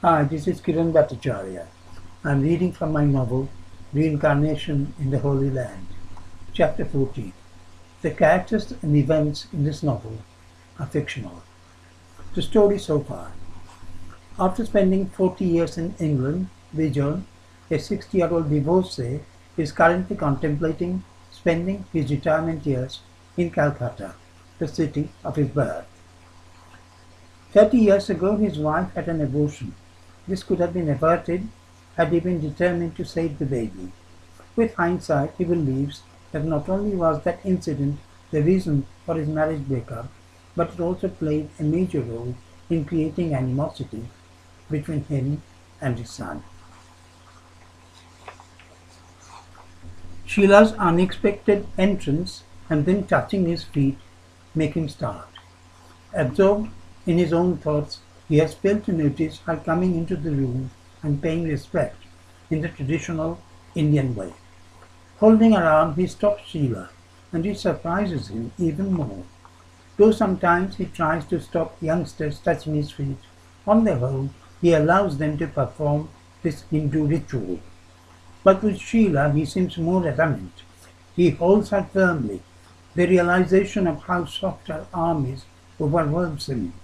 Hi, this is Keron Bhattacharya. I'm reading from my novel Reincarnation in the Holy Land, Chapter 14. The characters and events in this novel are fictional. The story so far. After spending 40 years in England, Vijay, a 60-year-old divorcee, is currently contemplating spending his retirement years in Calcutta, the city of his birth. 30 years ago, his wife had an abortion. This could have been averted had he been determined to save the baby. With hindsight, he believes that not only was that incident the reason for his marriage breakup, but it also played a major role in creating animosity between him and his son. Sheila's unexpected entrance and then touching his feet make him start. Absorbed in his own thoughts, he has failed to notice her coming into the room and paying respect in the traditional Indian way. Holding her arm, he stops Sheila, and it surprises him even more. Though sometimes he tries to stop youngsters touching his feet, on the whole, he allows them to perform this Hindu ritual. But with Sheila, he seems more adamant. He holds her firmly. The realization of how soft her arm is overwhelms him.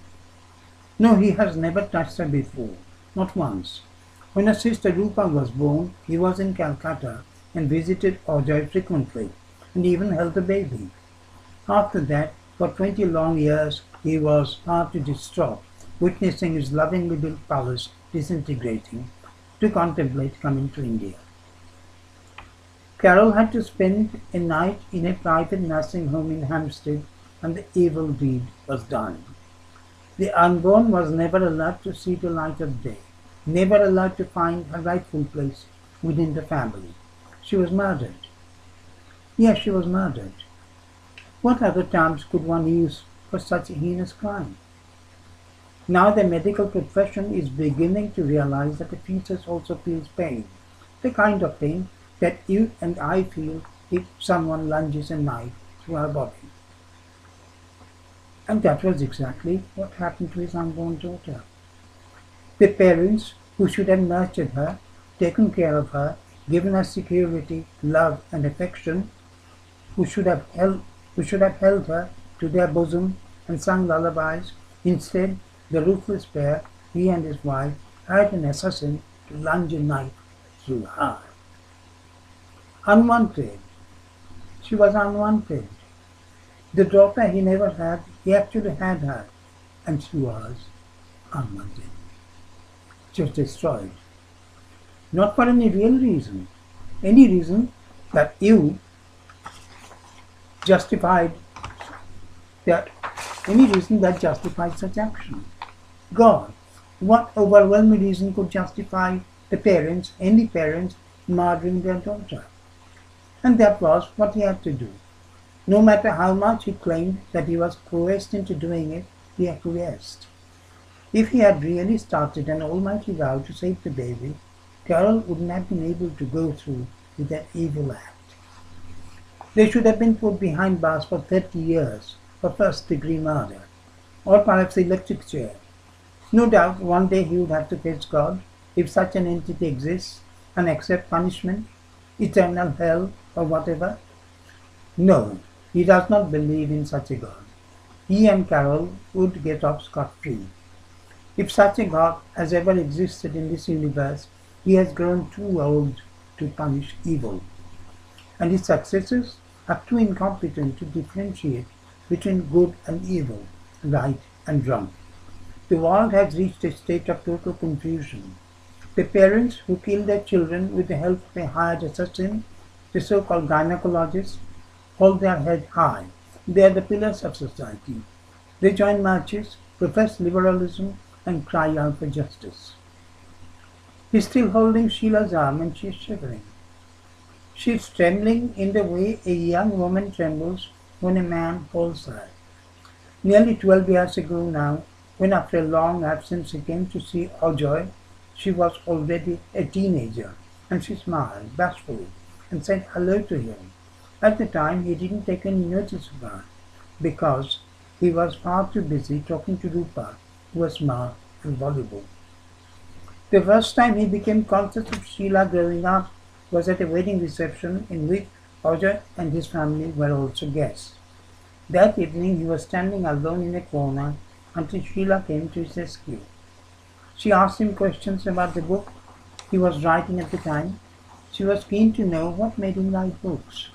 No, he has never touched her before, not once. When her sister Rupa was born, he was in Calcutta and visited Ajoy frequently, and even held the baby. After that, for 20 long years, he was partly distraught, witnessing his lovingly built palace disintegrating, to contemplate coming to India. Carol had to spend a night in a private nursing home in Hampstead, and the evil deed was done. The unborn was never allowed to see the light of day, never allowed to find her rightful place within the family. She was murdered. Yes, she was murdered. What other terms could one use for such a heinous crime? Now the medical profession is beginning to realize that the fetus also feels pain, the kind of pain that you and I feel if someone lunges a knife through our body. And that was exactly what happened to his unborn daughter. The parents who should have nurtured her, taken care of her, given her security, love and affection, who should have held her to their bosom and sung lullabies, instead the ruthless pair, he and his wife, hired an assassin to lunge a knife through her. Unwanted. She was unwanted. The daughter he never had, he actually had her, and she was unwanted. She was destroyed. Not for any real reason. Any reason that you justified that any reason that justified such action. God, what overwhelming reason could justify the parents, any parents, murdering their daughter? And that was what he had to do. No matter how much he claimed that he was coerced into doing it, he acquiesced. If he had really started an almighty vow to save the baby, Carol wouldn't have been able to go through with that evil act. They should have been put behind bars for 30 years for first-degree murder, or perhaps the electric chair. No doubt one day he would have to face God, if such an entity exists, and accept punishment, eternal hell, or whatever. No, he does not believe in such a God. He and Carol would get off scot-free. If such a God has ever existed in this universe, he has grown too old to punish evil. And his successors are too incompetent to differentiate between good and evil, right and wrong. The world has reached a state of total confusion. The parents who kill their children with the help of a hired assassin, the so-called gynecologists, hold their head high. They are the pillars of society. They join marches, profess liberalism, and cry out for justice. He's still holding Sheila's arm and she's shivering. She's trembling in the way a young woman trembles when a man holds her. Nearly 12 years ago now, when after a long absence he came to see Ajoy, she was already a teenager, and she smiled bashfully and said hello to him. At the time he didn't take any notice of her, because he was far too busy talking to Rupa, who was smart and voluble. The first time he became conscious of Sheila growing up was at a wedding reception in which Roger and his family were also guests. That evening he was standing alone in a corner until Sheila came to his rescue. She asked him questions about the book he was writing at the time. She was keen to know what made him write books.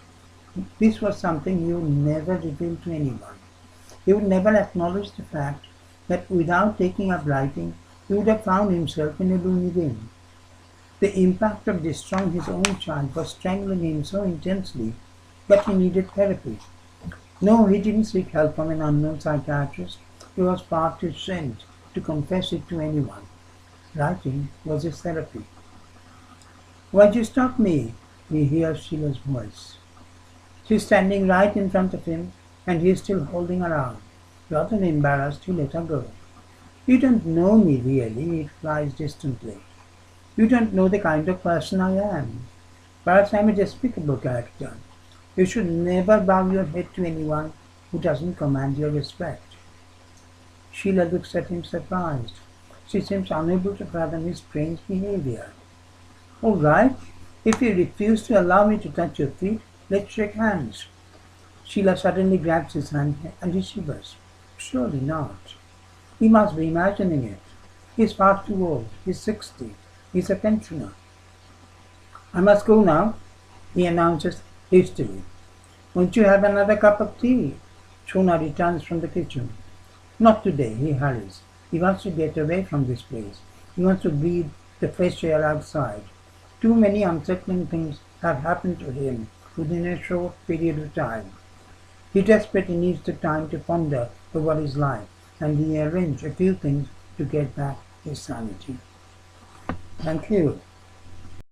This was something he would never reveal to anyone. He would never acknowledge the fact that without taking up writing, he would have found himself in a loony bin. The impact of destroying his own child was strangling him so intensely that he needed therapy. No, he didn't seek help from an unknown psychiatrist. He was far too ashamed to confess it to anyone. Writing was his therapy. "Why'd you stop me?" he hears Sheila's voice. She's standing right in front of him, and he is still holding her arm. Rather embarrassed, he let her go. "You don't know me really," he replies distantly. "You don't know the kind of person I am. Perhaps I'm a despicable character. You should never bow your head to anyone who doesn't command your respect." Sheila looks at him surprised. She seems unable to fathom his strange behavior. "All right, if you refuse to allow me to touch your feet, let's shake hands." Sheila suddenly grabs his hand and he shivers. Surely not. He must be imagining it. He's far too old. He's 60. He's a pensioner. "I must go now," he announces hastily. "Won't you have another cup of tea?" Shona returns from the kitchen. "Not today," he hurries. He wants to get away from this place. He wants to breathe the fresh air outside. Too many unsettling things have happened to him within a short period of time. He desperately needs the time to ponder over his life and rearrange a few things to get back his sanity. Thank you.